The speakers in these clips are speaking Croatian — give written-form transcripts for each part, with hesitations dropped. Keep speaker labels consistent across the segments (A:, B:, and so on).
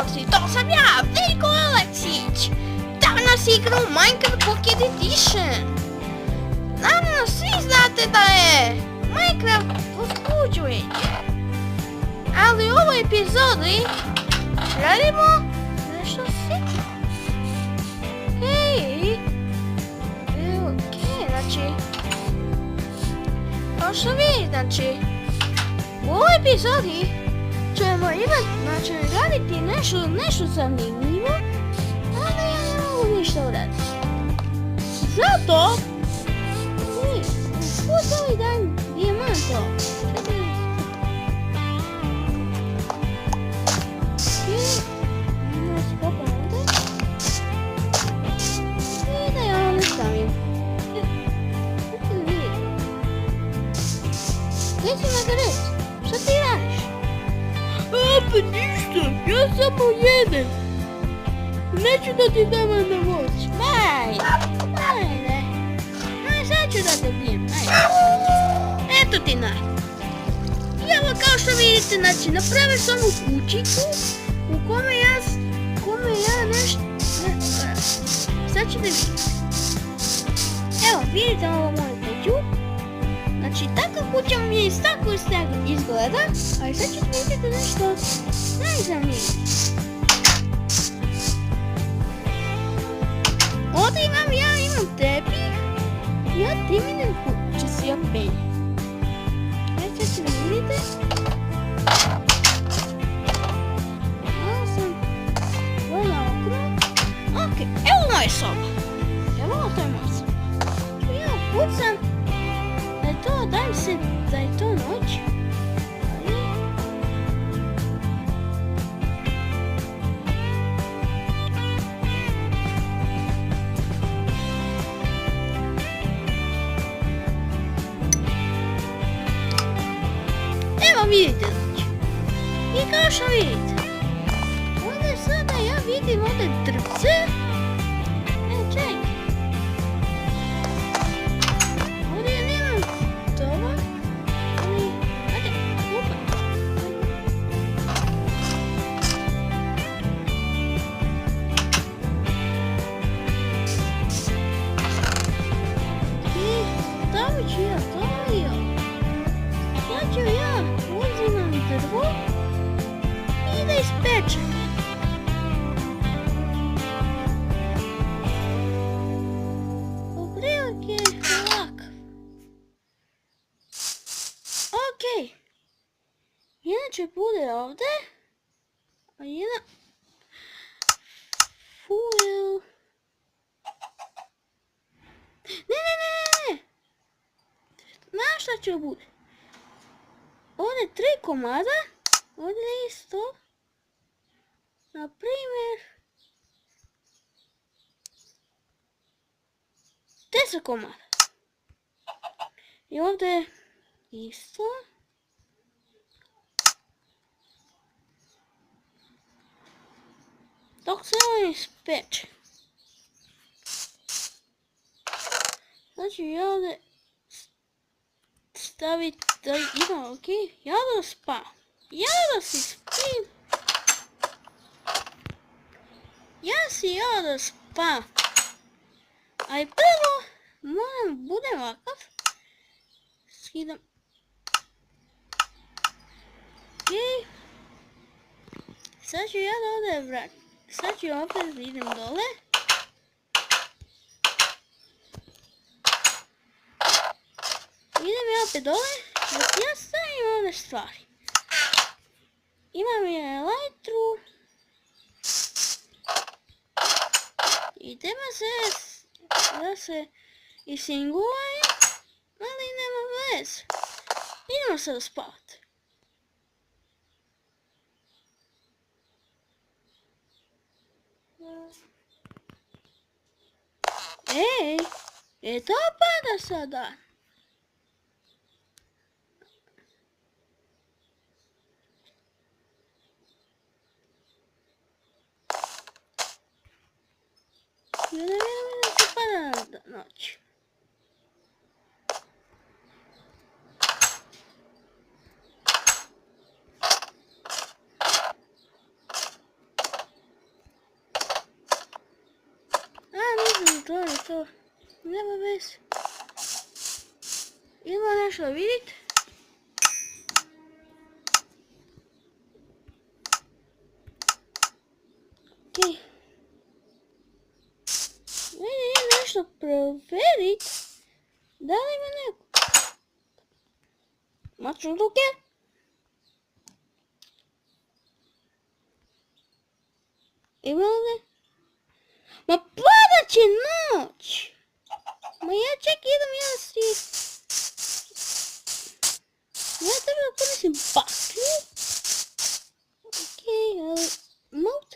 A: pozdrav, to sam ja, Veljko Aleksić. Danas igram Minecraft Pocket Edition. Naravno, svi znate da je Minecraft uzbuđujuće. Ali u ovoj epizodi radimo nešto sitno. Okej, znači... Kao što vi, znači... U ovoj epizodi ćemo raditi nešto zanimljivo, ali ja ne mogu ništa uraditi. Zato uzeli dan dijamanto. I da ja ovo stavim. Gdje si Margaret? Šta ti radiš?
B: Pa ništa, ja samo jedem. Neću da ti dam na moć.
A: Ajde. Sad ću da te bijem, ajde. Eto ti naj. I evo kao što vidite, znači napravio sam u kućiku u kome ja nešto... Sad ćete vidjeti. Evo, vidite ovo moju kuću. Znači, takva kuća mi je tako izgleda, ali sad ćete vidjeti nešto najzanimljivije. Ovdje imam tepih i ja timinem kuće si ja penjem. Sad ćete vidjeti. Malo sam voljela okrug. Ok, evo moja soba. Evo to je moja soba. Ja pucam. Dajem se da je to noć. Evo vidite znači. I kao što vidite. Ovdje sada ja vidim ovdje drvce. Čekaj. Inače bude ovdje, a jedan fuel. Ne. Znaš šta će bude? Ovdje 3 komada, ovdje isto. Na primjer 10 komada. I ovdje isto. Dok se ovo ispeče. Znači ja ovdje staviti da idem, ok? Ja da spavam. Ja da si spim. Ja da spavam. Ali prvo moram budem ovakav. Skidam. Ok. Sad ću ja da ovdje vratim. Sad ću opet idem dole. Idem ja opet dole. Ja stavim ovdje stvari. Imam je elektru. I treba da se isinguje. Ali nema veze. Idemo sada spavati. To pada sada. Ja ne vjerujem da se pada noć. to nema veze. Ima nešto vidjeti? Okej. Meni je nešto provjeriti. Da li ima neko? Maču ruke? Ima li? Ma padat će noć! Ma ja ček idem ja si... Ja treba da koristim baklju? Okej, ali... Mot?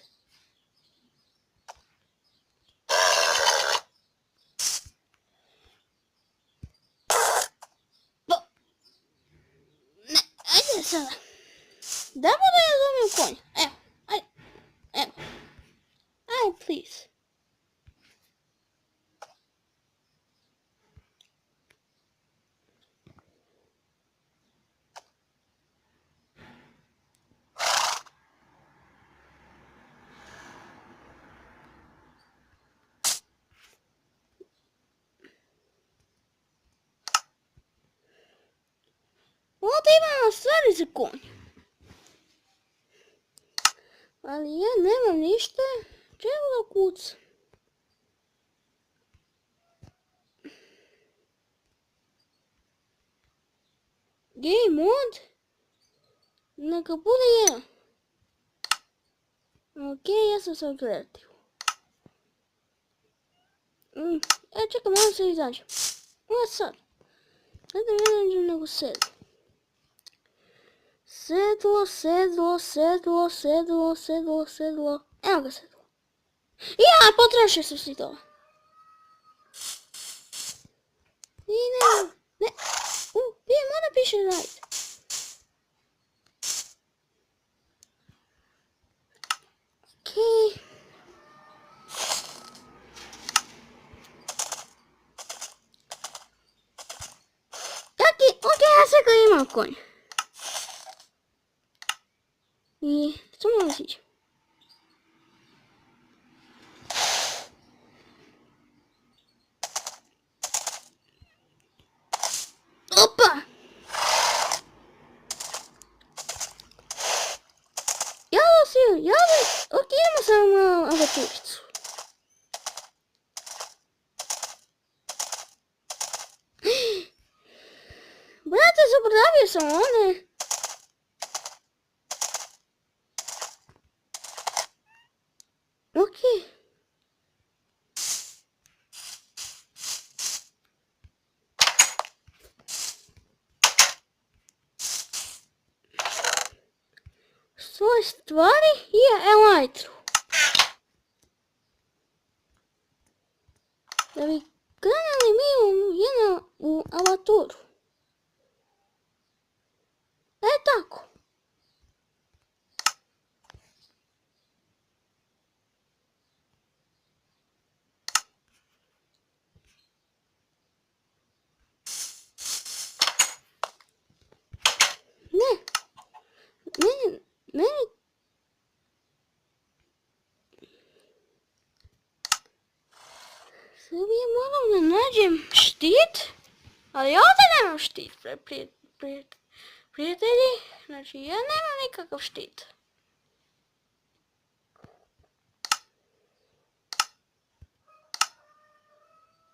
A: Ne, ajde sada. Da bude ja zovem konja. Evo, ajde. Evo. Ajde, please. Ovdje imamo stvari za konja. Ali ja nemam ništa. Čemu da kucam? Game mode? Neka bude jedan. Okej, ja sam sad kreativ. Čekaj, malo se izađem. Ovo sad. Ajde ne izađem nego sedlo. Sedlo, sedlo, sedlo, sedlo, sedlo, sedlo. Evo ga sedlo. Ja, potrošio sam si to. I ne. Gdje mora piše right. Okej. Okej, ja sad ga imam konj. I samo da siđem. Opa! Jalo si, jalo. Ok, idemo samo avaturicu. Brate, zaboravio sam one. Ok. Svoje stvari i elytru. Da bi krenuli mi u avaturu. Tako. Ne. Meni. Sad ja moram da nađem štit. Ali ovdje nemam štit, prijatelji. Znači ja nemam nikakav štit.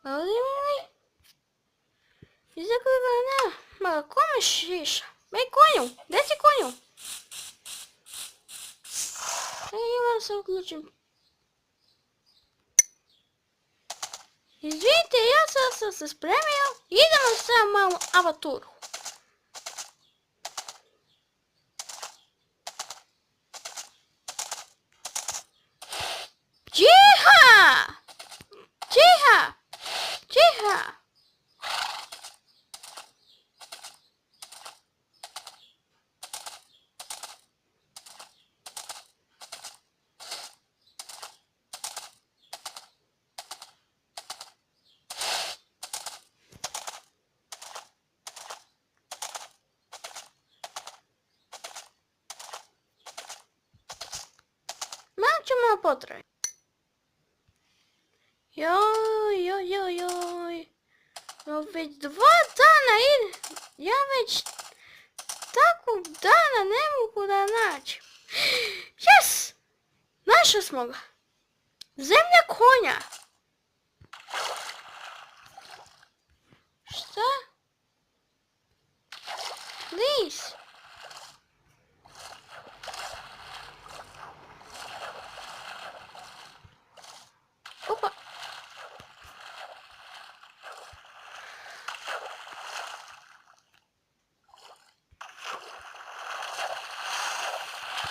A: Ovdje imam li? Iza koga nema. Ma kome šiša? Ej konju, gdje si konju? Imam se uključim. Izvinite, ja sad sam se spremio. Idemo sad malo avaturu. Čiha! Čiha! Čiha! Malo ćemo potraje. Joj. Ojojoj. No već 2 dana ide. Ja već takvog dana ne mogu da nađem. Yes! Našli smo ga. Zemlja konja. Šta? Please. Opa.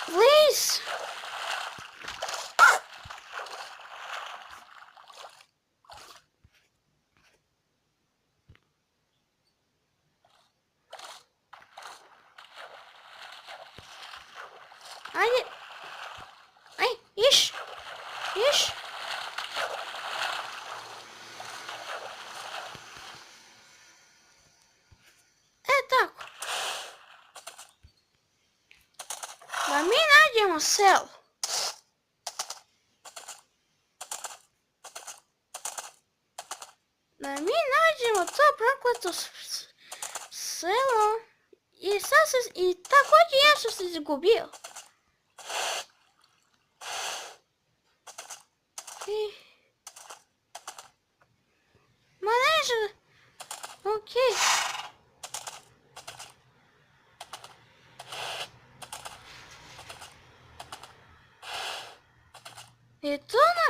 A: Please. Ajde. Aj, iš. Iš. Tako. Da mi nađemo selo. Da mi nađemo to prokleto selo. I također ja sam se izgubio. Ma neže. Okej. Je to na...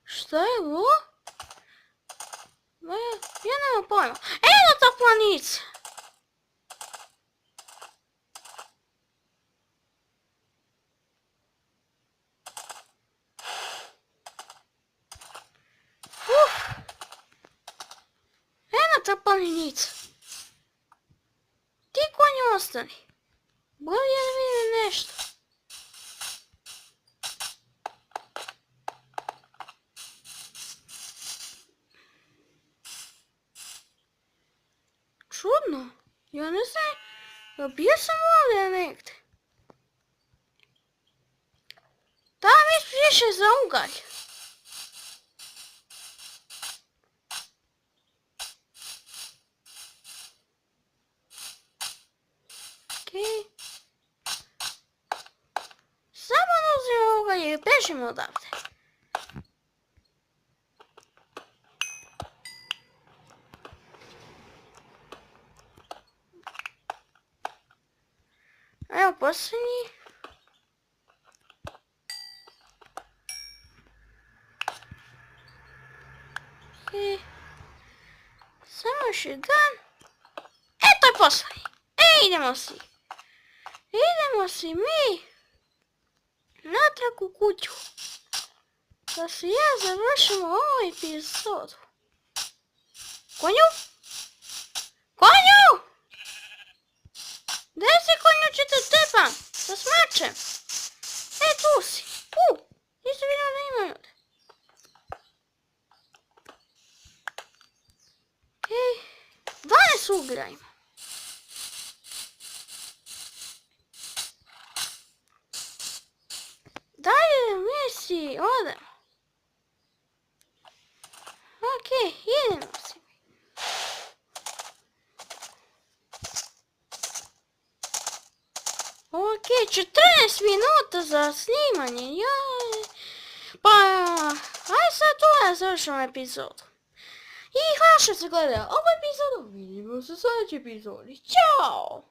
A: Šta je ovo? Ja nemam pojma. Eno ta planica! Eno ta planica! Ti konji ostani. Bolje da vidim nešto. Čudno, ja ne znam, bio sam ovdje negdje. Tamo je više za ugalj. Okej. Samo da uzmemo ugalj i bežimo odavde. Evo posljednji. I samo još jedan. To je posljednji. Idemo si. Idemo si mi natrag u kuću. Da se ja završimo ovu epizodu. Konju? Konju! Gdje si konjučite tepam? Sa smačem. Tu si. Nisam vidio da ima ljude. Okej. 12 uglja ima. Dalje mi si odemo. Okej, idemo si. Okej, 14 minuta za snimanje, joj. Pa, aj sad tu ja završam epizodu. I hvala što ste gledali ovu epizodu, vidimo se u sljedećoj epizodi. Ćao!